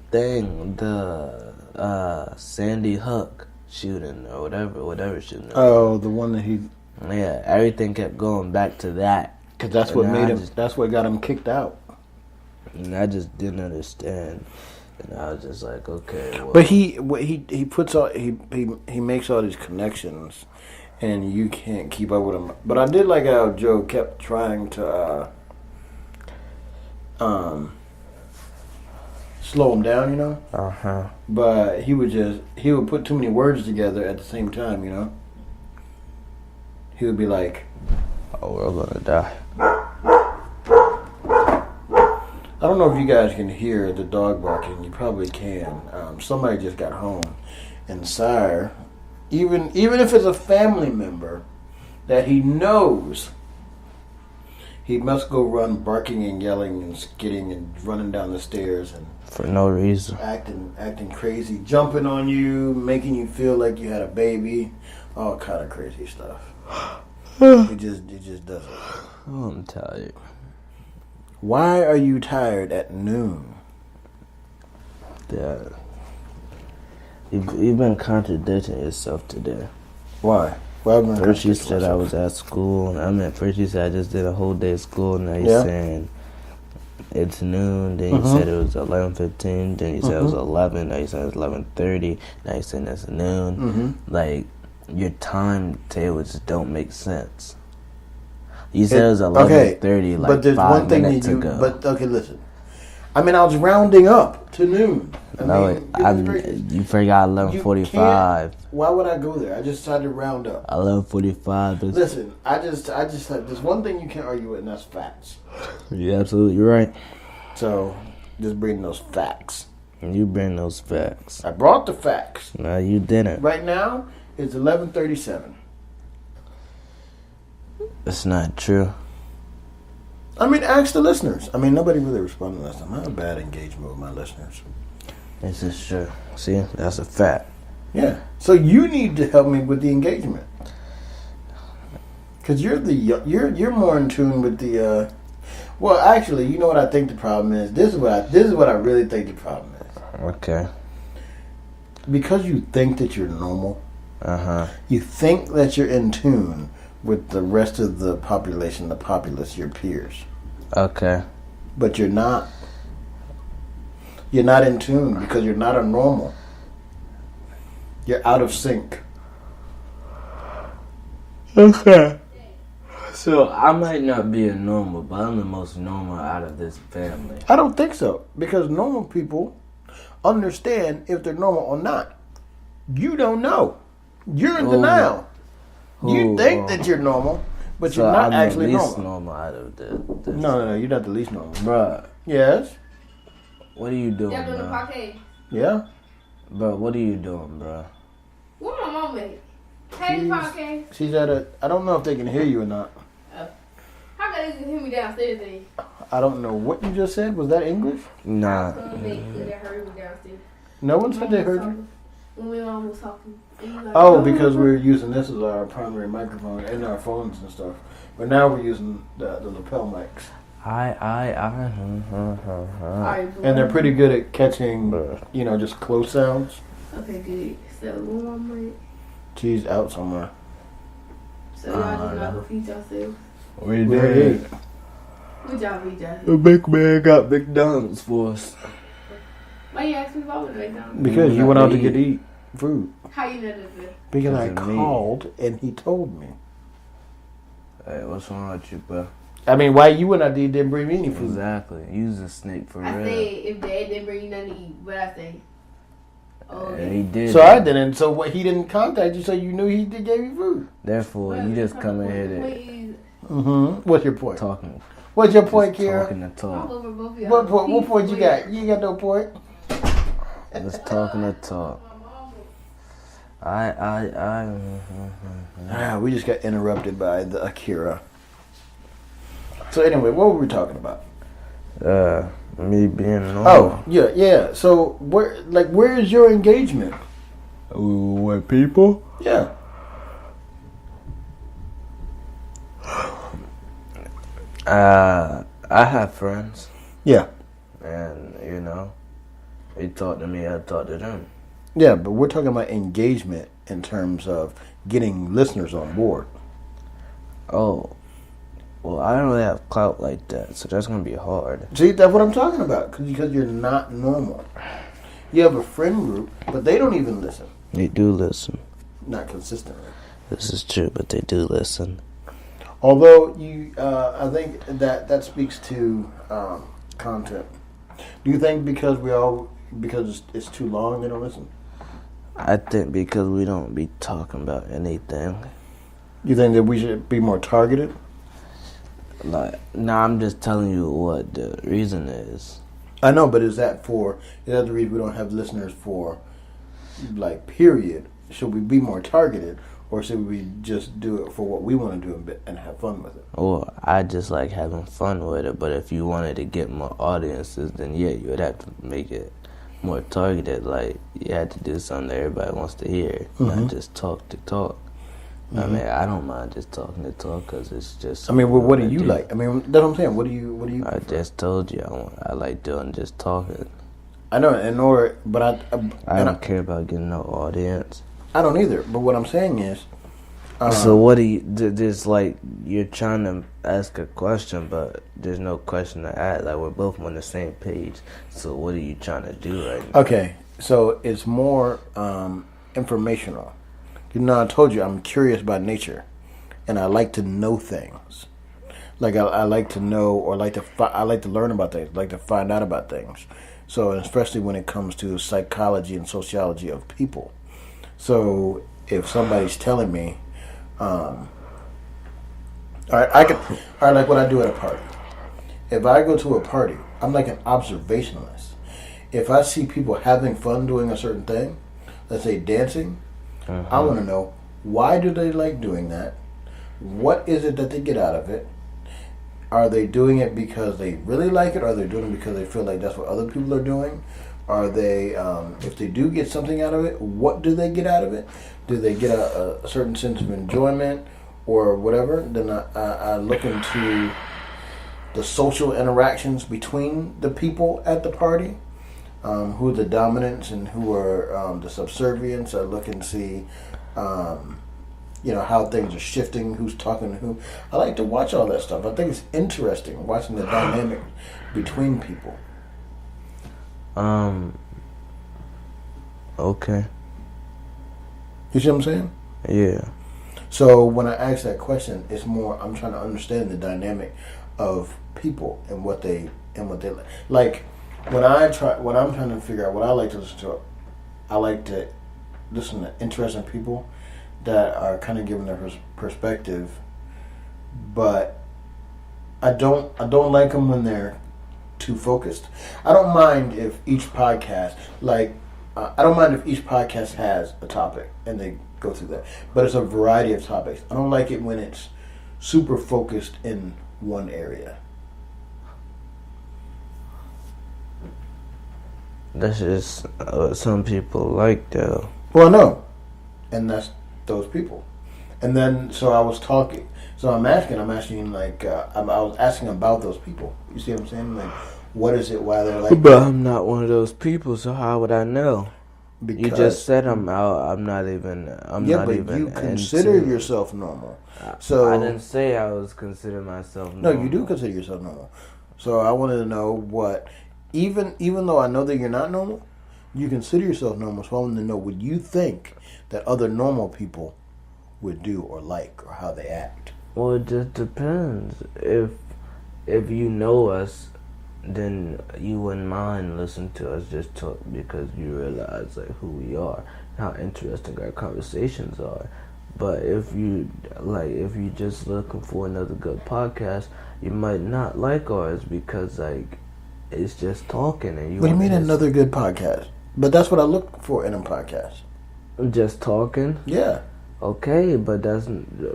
Sandy Hook shooting or whatever shooting. Oh, the one that he. Yeah, everything kept going back to that. Because that's what made him. That's what got him kicked out. And I just didn't understand. And I was just like, okay. Well. But he puts all he makes all these connections, and you can't keep up with him. But I did like how Joe kept trying to slow him down, you know. But he would put too many words together at the same time, you know. He would be like, "Oh, we're gonna die." I don't know if you guys can hear the dog barking. You probably can. Somebody just got home, and Sire, even if it's a family member that he knows, he must go run barking and yelling and skidding and running down the stairs and for no reason, acting crazy, jumping on you, making you feel like you had a baby, all kind of crazy stuff. He just does it. Oh, I'm tired. Why are you tired at noon? Yeah. You've been contradicting yourself today. Why? First you said I was at school. First you said I just did a whole day of school. Now you're saying it's noon. Then you said it was 11:15. Then you said it was 11. Now you said it's 11:30. Now you're saying it's noon. Like, your timetable just don't make sense. You said it was 11:30, like but there's 5 minutes ago. But okay, listen. I mean, I was rounding up to noon. You forgot 11:45. Why would I go there? I just decided to round up. 11:45. Listen, I just there's one thing you can't argue with, and that's facts. You're absolutely right. So, just bring those facts. You bring those facts. I brought the facts. No, you didn't. Right now, it's 11:37. It's not true. I mean, ask the listeners. I mean, nobody really responded last time. I have a bad engagement with my listeners. This is true. See, that's a fact. Yeah. So you need to help me with the engagement, because you're more in tune with the. Well, actually, you know what I think the problem is. This is what I really think the problem is. Okay. Because you think that you're normal. You think that you're in tune with the rest of the population, the populace, your peers. Okay. But you're not. You're not in tune because you're not a normal. You're out of sync. Okay. So I might not be a normal, but I'm the most normal out of this family. I don't think so. Because normal people understand if they're normal or not. You don't know. You're in denial. You think that you're normal, but you're not actually normal. I'm the least normal out of this. No, you're not the least normal. Bruh. Yes? What are you doing, bro? Yeah? Bro, what are you doing, bro? What my mom made? Hey, podcast. She's at I don't know if they can hear you or not. How can they can hear me downstairs then? I don't know what you just said. Was that English? Nah. They heard me downstairs. No one said they heard you? When my mom was talking. Oh, because we're using this as our primary microphone and our phones and stuff. But now we're using the lapel mics. And they're pretty good at catching, just close sounds. Okay, good. So, what my mom. She's out somewhere. So, y'all just not gonna feed yourselves? We did. What y'all feed yourselves? The big man got McDonald's for us. Why you ask me if I was McDonald's? Because you went out to eat food. How you know that? Because I called and he told me. Hey, what's wrong with you, bro? I mean, why you went out there didn't bring me any food? Exactly. You's a snake for real. I said if Dad didn't bring you nothing to eat, what I say? Oh, And he did. So I didn't. So what? He didn't contact you, so you knew he did gave you food. Therefore, you just come in here Please. What's your point? talking. What's your point, Kira? Talking to talk. I'm over both of y'all. What point you got? You ain't got no point. Just talking to talk. We just got interrupted by the Akira. So anyway, what were we talking about? Me being normal. Oh, yeah. So where is your engagement? What people? Yeah. I have friends, Yeah. and they talk to me, I talk to them. Yeah, but we're talking about engagement in terms of getting listeners on board. Oh, well, I don't really have clout like that, so that's gonna be hard. See, that's what I'm talking about, because you're not normal. You have a friend group, but they don't even listen. They do listen. Not consistently. This is true, but they do listen. Although I think that speaks to content. Do you think because it's too long they don't listen? I think because we don't be talking about anything. You think that we should be more targeted? I'm just telling you what the reason is. I know, but is that the reason we don't have listeners for, period? Should we be more targeted, or should we just do it for what we want to do and have fun with it? Well, I just like having fun with it, but if you wanted to get more audiences, then yeah, you would have to make it more targeted. Like, you had to do something that everybody wants to hear, not just talk to talk. I mean, I don't mind just talking to talk because it's just. I mean, what do you like? I mean, that's what I'm saying. What do you? I just told you I like doing just talking. I know, but I don't care about getting no audience. I don't either. But what I'm saying is. So what do you? There's you're trying to ask a question, but there's no question to ask. Like, we're both on the same page. So what are you trying to do right now? Okay, so it's more informational. I told you I'm curious by nature, and I like to know things. Like I like to know, or I like to learn about things, like to find out about things. So especially when it comes to psychology and sociology of people. So if somebody's telling me, all right, like what I do at a party. If I go to a party, I'm like an observationalist. If I see people having fun doing a certain thing, let's say dancing, I want to know, why do they like doing that? What is it that they get out of it? Are they doing it because they really like it, or are they doing it because they feel like that's what other people are doing? Are they, if they do get something out of it, what do they get out of it? Do they get a certain sense of enjoyment or whatever? Then I look into the social interactions between the people at the party. Who are the dominants and who are the subservients. I look and see, how things are shifting, who's talking to who. I like to watch all that stuff. I think it's interesting watching the dynamic between people. Okay. You see what I'm saying? Yeah. So when I ask that question, it's more I'm trying to understand the dynamic of people and what they like. When I'm trying to figure out what I like to listen to, I like to listen to interesting people that are kind of giving their perspective, but I don't like them when they're too focused. I don't mind if each podcast has a topic and they go through that, but it's a variety of topics. I don't like it when it's super focused in one area. That's just what some people like, though. Well, no, and that's those people. And then, so I was talking. So I'm asking I was asking about those people. You see what I'm saying? Like, what is it? Why they're like? But I'm not one of those people, so how would I know? Because you just said I'm out. I'm not even. You consider yourself normal. So I didn't say I was considering myself normal. No, you do consider yourself normal. So I wanted to know what. Even though I know that you're not normal, you consider yourself normal. So I want to know what you think that other normal people would do or like, or how they act. Well, it just depends. If you know us then you wouldn't mind listening to us just talk because you realize like who we are, how interesting our conversations are. But if you just looking for another good podcast, you might not like ours because like it's just talking and you. What do you mean another good podcast? But that's what I look for in a podcast. Just talking. Yeah. Okay, but that's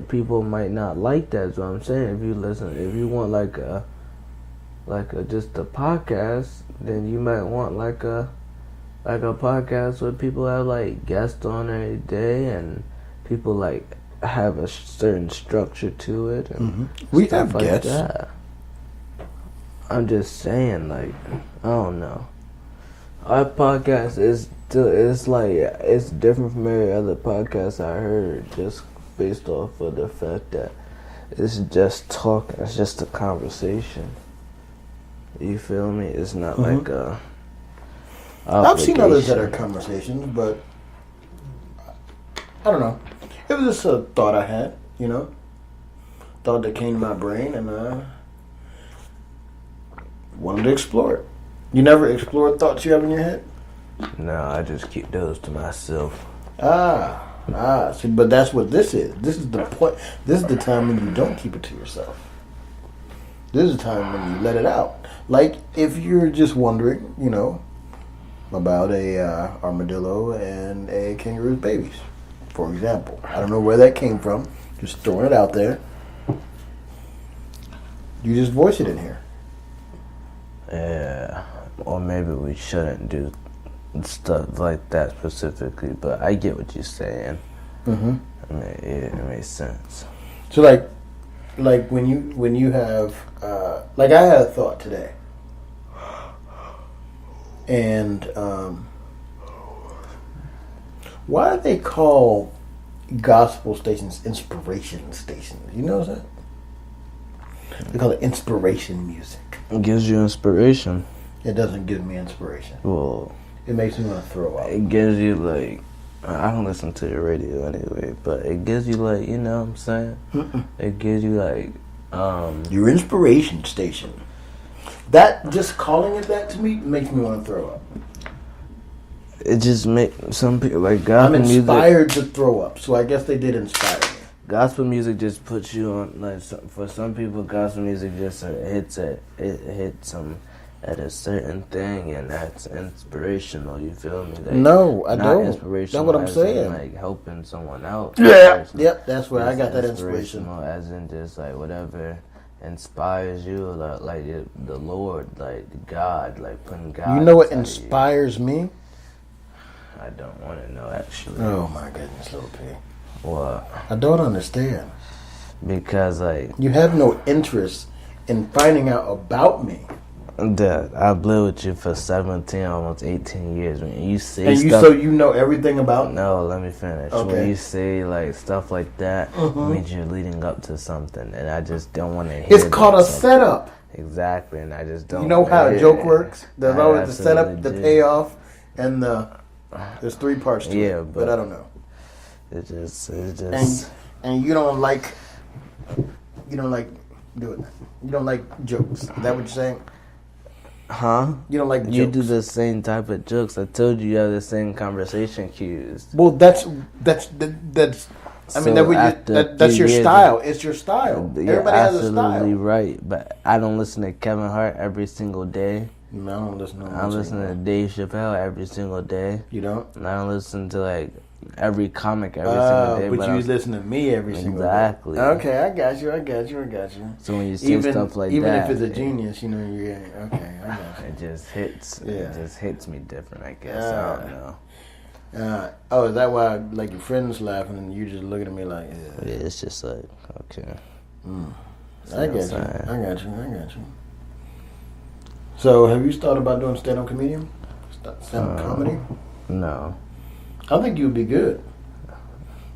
people might not like that. Is what I'm saying. If you want like a just a podcast, then you might want like a podcast where people have like guests on every day and people like have a certain structure to it. And We stuff have like guests. that. I'm just saying, like, I don't know. Our podcast is still, it's different from every other podcast I heard, just based off of the fact that it's just talking. It's just a conversation. You feel me? It's not like a. I've seen others that are obligation. conversations, but I don't know. It was just a thought I had, thought that came to my brain, and I wanted to explore it. You never explore thoughts you have in your head? No, I just keep those to myself. See, but that's what this is. This is the point. This is the time when you don't keep it to yourself. This is the time when you let it out. Like if you're just wondering, about a armadillo and a kangaroo's babies, for example. I don't know where that came from. Just throwing it out there. You just voice it in here. Yeah, or maybe we shouldn't do stuff like that specifically, but I get what you're saying. Mm-hmm. I mean, it makes sense. So like when you have like I had a thought today, and why do they call gospel stations inspiration stations? You know that? They call it inspiration music. It gives you inspiration. It doesn't give me inspiration. Well, It makes me want to throw up. it gives you like, I don't listen to the radio anyway, but it gives you like, you know what I'm saying? It gives you like, Your inspiration station. That, just calling it that to me makes me want to throw up. it just make some people like I'm gospel music. inspired to throw up, so I guess they did inspire me. Gospel music just puts you on like for some people, gospel music just hits them at a certain thing, and that's inspirational. You feel me? Like, No, I not don't. Inspirational. That's what I'm as in, saying. like helping someone out. Yeah, Inspirational. yep, that's where I It's got that inspiration. inspirational, as in just like whatever inspires you, like the Lord, like God, like putting God. You know what inside of you. inspires me? I don't want to know actually. Oh my goodness, little P. What? I don't understand. Because like You have no interest in finding out about me. Dad, I've lived with you for 17, almost 18 years. When you say And stuff, so you know everything about me? no, let me finish. Okay. When you say like stuff like that, it means you're leading up to something, and I just don't want to hear. It's called a something. setup. Exactly, and I just don't. You know how a hear joke it. works? There's I always the setup, the absolutely do. payoff, and there's 3 parts to Yeah, it. but- But I don't know. It just. And you don't like doing that. You don't like jokes. Is that what you're saying? Huh? You don't like jokes. You do the same type of jokes. I told you have the same conversation cues. Well, that's. I mean, So after a that's few your years style. It's your style. You're Everybody has a absolutely style. right, but I don't listen to Kevin Hart every single day. No, I don't listen to I listen to Dave Chappelle every single day. You don't? And I don't listen to like every comic every single day. But you I'm- listen to me every single day. Exactly. Okay, I got you. So when you see stuff like even that, if it's a genius, you're okay. I got you. it just hits. Yeah. It just hits me different. I guess I don't know. Oh, is that why like your friends laughing and you just looking at me like, Yeah, it's just like okay. I got you. So, have you thought about doing stand-up comedian? Stand-up comedy? No. I think you would be good.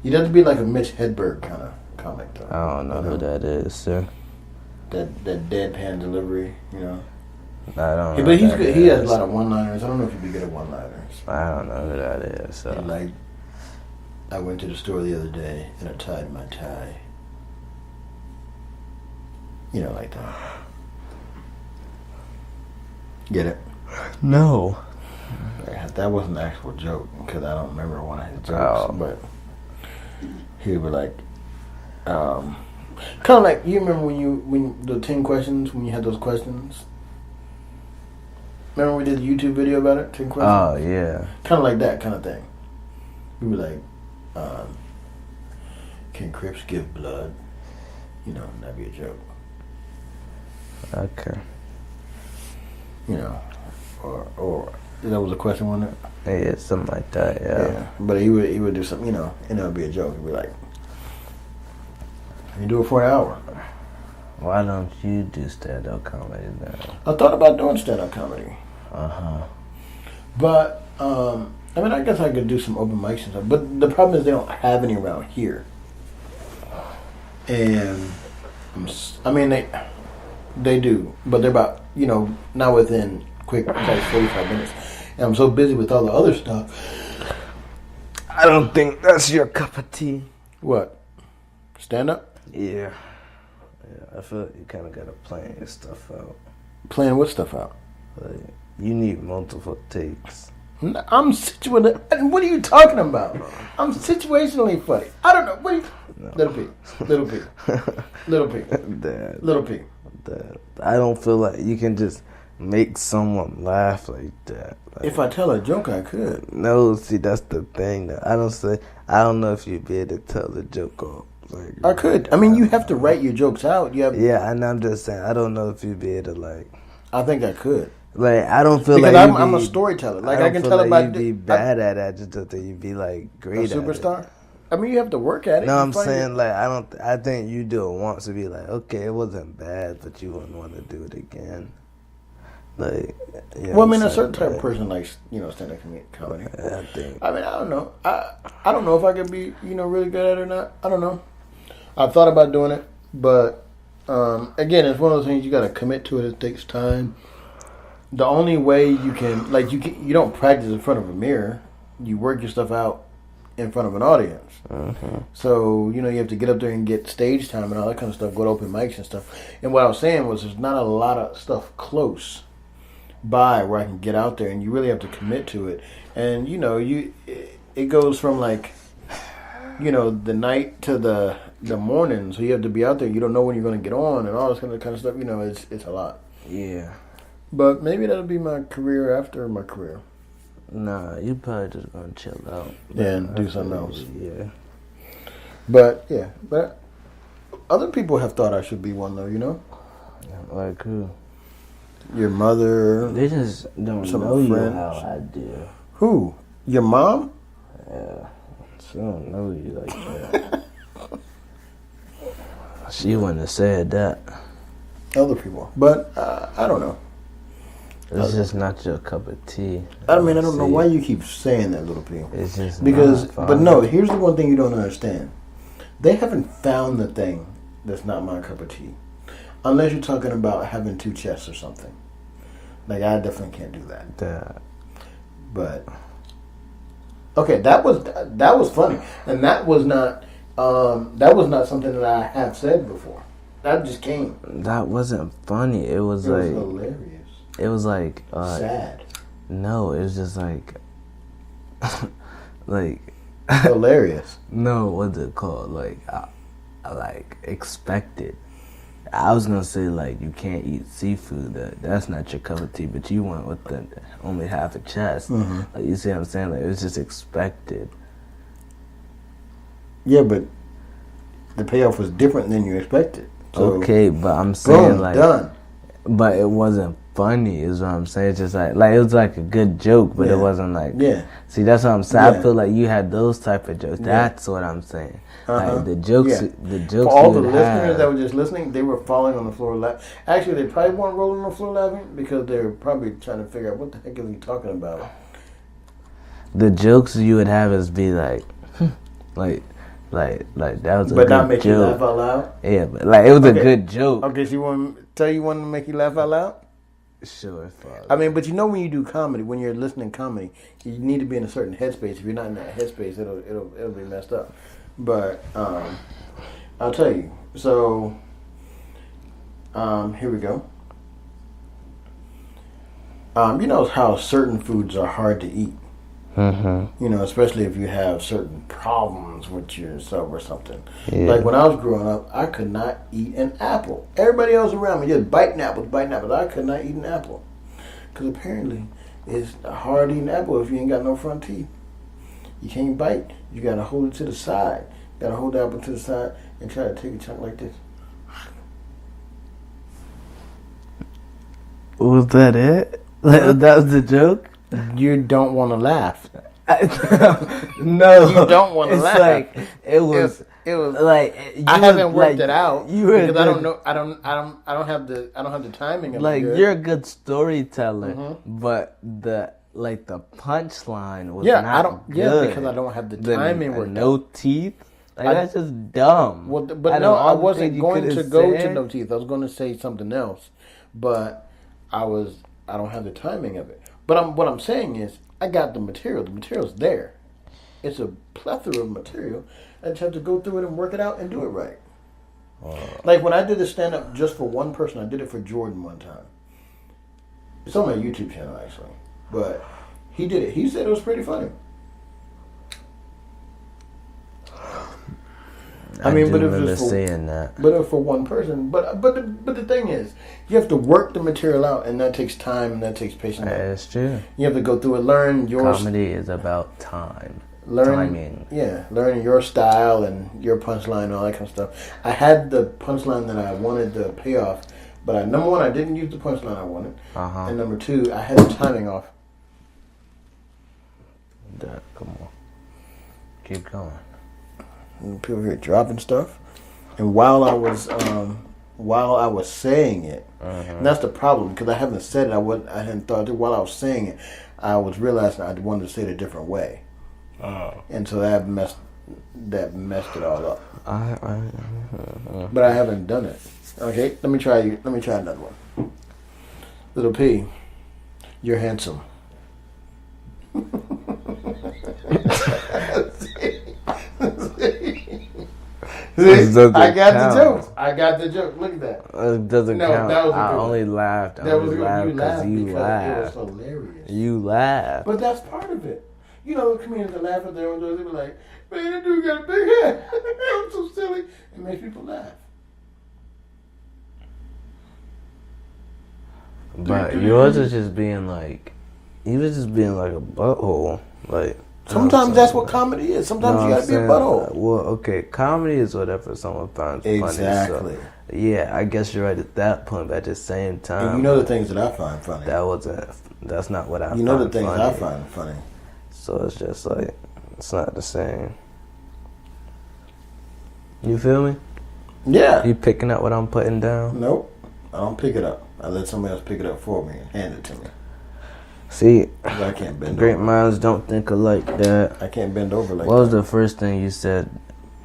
You'd have to be like a Mitch Hedberg kind of comic, though. I don't know who that is, sir. That deadpan delivery, I don't know. but he's who good. that He has a is. lot of one-liners. I don't know if he'd be good at one-liners. I don't know who that is. So. And like, I went to the store the other day and I tied my tie. Like that. Get it? No. That wasn't an actual joke because I don't remember one of his jokes. Oh. But he would be like, kind of like you remember when the 10 questions when you had those questions. Remember we did a YouTube video about it, 10 questions. Oh yeah. Kind of like that kind of thing. We were like, can Crips give blood? You know, that'd be a joke. Okay. You know, or that was a question, wasn't it? Yeah, something like that. Yeah. But he would do something, you know, and it would be a joke. He'd be like, you do it for an hour. Why don't you do stand-up comedy now? I thought about doing stand-up comedy. But, I mean, I guess I could do some open mics and stuff. But the problem is they don't have any around here. And, I mean, they do. But they're about, you know, not within quick, like 45 minutes. And I'm so busy with all the other stuff. I don't think that's your cup of tea. What? Stand-up? Yeah. I feel like you kind of got to plan your stuff out. Plan what stuff out? Like, you need multiple takes. I'm situational. What are you talking about? I'm situationally funny. I don't know. What are you... No. Little P. Little P. Little P. Dad. Little P. Dad. I don't feel like you can just make someone laugh like that. Like, if I tell a joke, I could. No, see, that's the thing. That I don't know if you'd be able to tell the joke off. Like, I could. I mean, you have to write your jokes out. You have. Yeah, and I'm just saying, I don't know if you'd be able to, like... I think I could. Like, I don't feel because like I'm a storyteller. Like, I can feel tell like about... you'd be bad at it. I just don't think you'd be, like, great a at it. superstar? I mean, you have to work at it. No, I'm saying, like, I think you do it once to be like, okay, it wasn't bad, but you wouldn't want to do it again. Like, you know, well, I mean, a certain type of person likes, you know, stand-up comedy. I think. I mean, I don't know. I don't know if I could be, you know, really good at it or not. I don't know. I've thought about doing it, but again, it's one of those things you got to commit to it. It takes time. The only way you can, like, you don't practice in front of a mirror. You work your stuff out in front of an audience. So, you know, you have to get up there and get stage time and all that kind of stuff, go to open mics and stuff. And what I was saying was there's not a lot of stuff close by where I can get out there, and you really have to commit to it. And, you know, it goes from, like, you know, the night to the morning, so you have to be out there. You don't know when you're going to get on and all this kind of stuff. You know, it's a lot. Yeah. But maybe that'll be my career after my career. Nah, you probably just gonna chill out. Yeah, and do something else. Yeah. But other people have thought I should be one, though, you know? Like who? Your mother. They just don't know you how I do. Who? Your mom? Yeah. She don't know you like that. She wouldn't have said that. Other people. But I don't know. It's just not your cup of tea. I mean, I don't know why you keep saying that, Little P. It's just because, not fun. But no, here's the one thing you don't understand. They haven't found the thing that's not my cup of tea. Unless you're talking about having two chests or something. Like, I definitely can't do that. But, okay, that was funny. And that was not something that I have said before. That just came. That wasn't funny. It was like... It was hilarious. It was like... sad. No, it was just like... like... hilarious. No, what's it called? Like, I like, expected. I was gonna say, like, you can't eat seafood. That's not your cup of tea, but you went with the only half a chest. Mm-hmm. Like, you see what I'm saying? Like, it was just expected. Yeah, but the payoff was different than you expected. So, okay, but I'm saying, boom, like... done. But it wasn't funny, is what I'm saying. It's just like it was like a good joke, but it wasn't like... Yeah. See, that's what I'm saying. Yeah. I feel like you had those type of jokes. That's what I'm saying. Like, the jokes... Yeah. The jokes For all the you would listeners have, that were just listening, they were falling on the floor laughing. Actually, they probably weren't rolling on the floor laughing because they were probably trying to figure out what the heck is he talking about. the jokes you would have is be like, like that was a but good not make joke. you laugh out loud? Yeah, but like it was a good joke. Okay, so you want to tell you one to make you laugh out loud? Sure, fuck. I mean, but you know when you do comedy, when you're listening comedy, you need to be in a certain headspace. If you're not in that headspace, it'll be messed up. But I'll tell you. So here we go. You know how certain foods are hard to eat. Mm-hmm. You know, especially if you have certain problems with yourself or something. Yeah. Like when I was growing up, I could not eat an apple. Everybody else around me just biting apples. I could not eat an apple. Because apparently it's hard eating apple if you ain't got no front teeth. You can't bite. You got to hold it to the side. You got to hold the apple to the side and try to take a chunk like this. Was that it? That was the joke? You don't want to laugh. No, You don't want to it's laugh. Like it was like I haven't worked it out because I good, don't know. I don't have the timing of like it. you're a good storyteller, Mm-hmm. but the punchline was Yeah, not I don't. good. Yeah, because I don't have the timing worked no out. teeth. Like that's just dumb. Well, but Out no, of I all the wasn't things you going to could've go to said, no teeth. I was going to say something else, but I don't have the timing of it. But what I'm saying is, I got the material. The material's there. It's a plethora of material. I just have to go through it and work it out and do it right. Like when I did the stand up just for one person, I did it for Jordan one time. It's on my YouTube channel actually, but he did it. He said it was pretty funny. I mean, but if it's for saying that. But if for one person, but the thing is, you have to work the material out, and that takes time and that takes patience. That's true. You have to go through it, learn your Comedy is about time. timing. Yeah, learning your style and your punchline and all that kind of stuff. I had the punchline that I wanted the payoff, but number one, I didn't use the punchline I wanted, and number two, I had the timing off. Come on, keep going. And people here dropping stuff, and while I was saying it, and that's the problem because I haven't said it. I hadn't thought it while I was saying it. I was realizing I wanted to say it a different way, and so that messed it all up. But I haven't done it. Okay, let me try another one. Little P, you're handsome. I got the joke. Look at that. It doesn't count. That was I only laughed. I only laughed because you laughed. It was hilarious. You laughed. But that's part of it. You know, comedians that laugh at their own jokes, they be like, man, that dude got a big head. I'm so silly. It makes people laugh. But yours is just being like, he was just being like a butthole. Like, sometimes that's what comedy is. Sometimes you gotta be a butthole. Well, okay, comedy is whatever someone finds funny. Exactly. So, yeah, I guess you're right at that point. But at the same time, And you know the things that I find funny. That's not what I. You know the things funny. I find funny. So it's just like it's not the same. You feel me? Yeah. You picking up what I'm putting down? Nope. I don't pick it up. I let somebody else pick it up for me and hand it to me. See, I can't bend great over. minds don't think alike. That. I can't bend over like that. What was the first thing you said?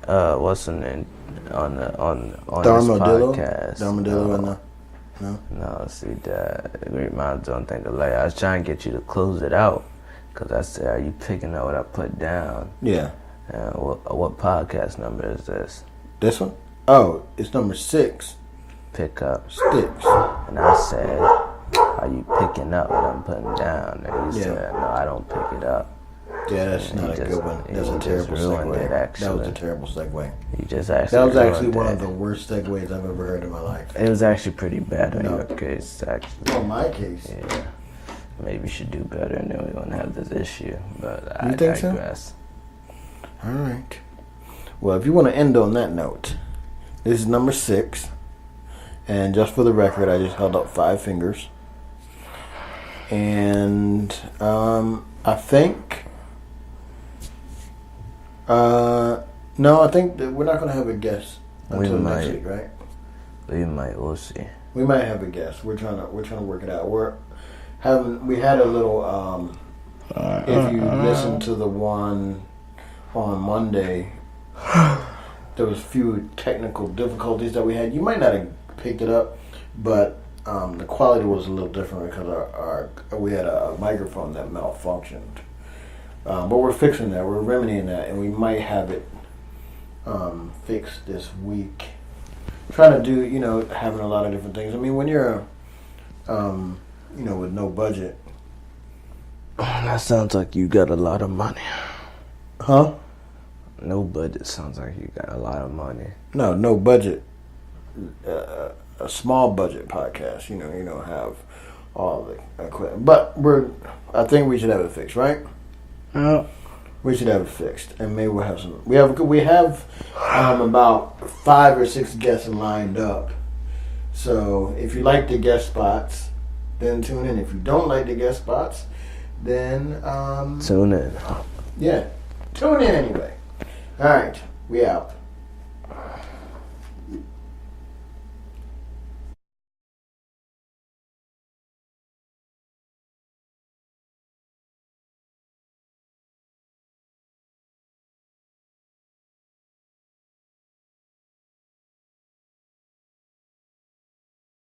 What's the name on this podcast? Darmadillo and the... No, see that great minds don't think alike. I was trying to get you to close it out because I said, "Are you picking up what I put down?" Yeah. What podcast number is this? This one? Oh, it's number 6. Pick up Sticks. And I said, "Are you picking up what I'm putting down?" And he said, "No, I don't pick it up." Yeah, that's not a good one. That's a terrible segue. That was a terrible segue. You just actually. That was actually one of the worst segues I've ever heard in my life. It was actually pretty bad on your case, actually. On my case. Yeah. Maybe we should do better and then we won't have this issue. But I think digress. So? All right. Well, if you want to end on that note, this is number 6. And just for the record, I just held up 5 fingers. And I think... no, I think that we're not going to have a guest until next week, right? We'll see. We might have a guest. We're trying to work it out. We had a little if you listen to the one on Monday, there was a few technical difficulties that we had. You might not have picked it up, but the quality was a little different because we had a microphone that malfunctioned. But we're fixing that. We're remedying that, and we might have it fixed this week. Trying to do, having a lot of different things. I mean, when you're with no budget. That sounds like you got a lot of money. Huh? No budget sounds like you got a lot of money. No budget. A small budget podcast. You don't have all the equipment, but I think we should have it fixed, right? We should have it fixed, and maybe we'll have some. We have about 5 or 6 guests lined up. So if you like the guest spots, then tune in. If you don't like the guest spots, then Tune in. yeah, tune in anyway. All right, we out.